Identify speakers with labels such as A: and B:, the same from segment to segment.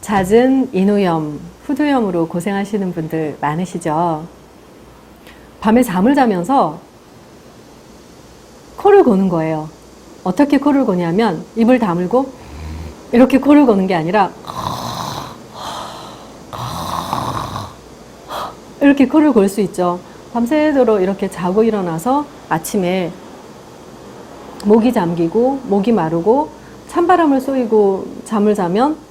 A: 잦은 인후염, 후두염으로 고생하시는 분들 많으시죠? 밤에 잠을 자면서 코를 고는 거예요. 어떻게 코를 고냐면 입을 다물고 이렇게 코를 고는 게 아니라 이렇게 코를 골 수 있죠. 밤새도록 이렇게 자고 일어나서 아침에 목이 잠기고 목이 마르고 찬바람을 쏘이고 잠을 자면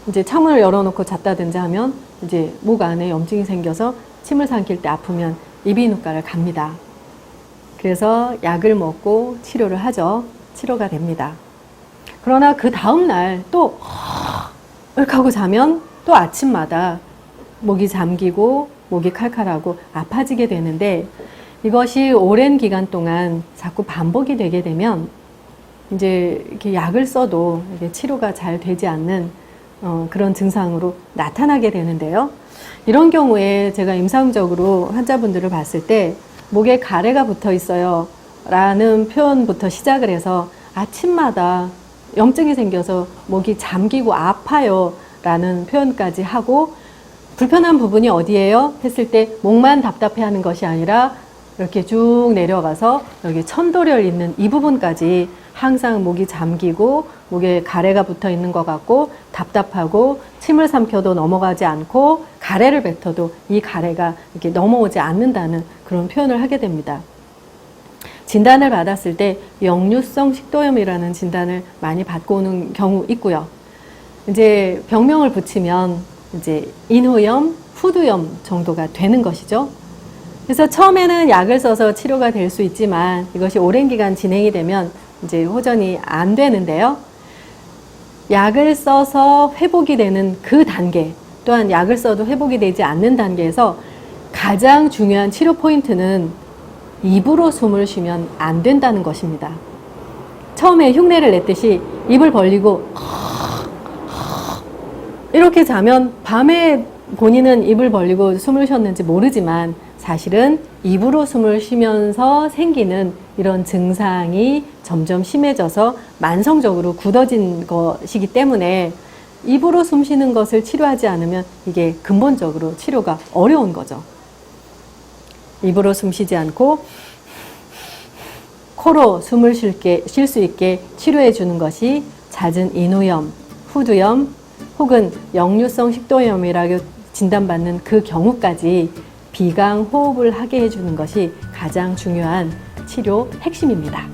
A: 이제 창문을 열어놓고 잤다든지 하면 이제 목 안에 염증이 생겨서 침을 삼킬 때 아프면 이비인후과를 갑니다. 그래서 약을 먹고 치료를 하죠. 치료가 됩니다. 그러나 그 다음날 또 이렇게 하고 자면 또 아침마다 목이 잠기고 목이 칼칼하고 아파지게 되는데, 이것이 오랜 기간 동안 자꾸 반복이 되게 되면 이제 이렇게 약을 써도 이게 치료가 잘 되지 않는 그런 증상으로 나타나게 되는데요. 이런 경우에 제가 임상적으로 환자분들을 봤을 때 목에 가래가 붙어 있어요 라는 표현부터 시작을 해서 아침마다 염증이 생겨서 목이 잠기고 아파요 라는 표현까지 하고, 불편한 부분이 어디예요? 했을 때 목만 답답해 하는 것이 아니라 이렇게 쭉 내려가서 여기 천도렬 있는 이 부분까지 항상 목이 잠기고 목에 가래가 붙어 있는 것 같고 답답하고 침을 삼켜도 넘어가지 않고 가래를 뱉어도 이 가래가 이렇게 넘어오지 않는다는 그런 표현을 하게 됩니다. 진단을 받았을 때 역류성 식도염이라는 진단을 많이 받고 오는 경우 있고요. 이제 병명을 붙이면 이제 인후염, 후두염 정도가 되는 것이죠. 그래서 처음에는 약을 써서 치료가 될 수 있지만 이것이 오랜 기간 진행이 되면 이제 호전이 안 되는데요. 약을 써서 회복이 되는 그 단계, 또한 약을 써도 회복이 되지 않는 단계에서 가장 중요한 치료 포인트는 입으로 숨을 쉬면 안 된다는 것입니다. 처음에 흉내를 냈듯이 입을 벌리고 이렇게 자면 밤에 본인은 입을 벌리고 숨을 쉬었는지 모르지만 사실은 입으로 숨을 쉬면서 생기는 이런 증상이 점점 심해져서 만성적으로 굳어진 것이기 때문에 입으로 숨 쉬는 것을 치료하지 않으면 이게 근본적으로 치료가 어려운 거죠. 입으로 숨 쉬지 않고 코로 숨을 쉴 수 있게 치료해 주는 것이 잦은 인후염, 후두염 혹은 역류성 식도염이라고 진단받는 그 경우까지 비강 호흡을 하게 해주는 것이 가장 중요한 치료 핵심입니다.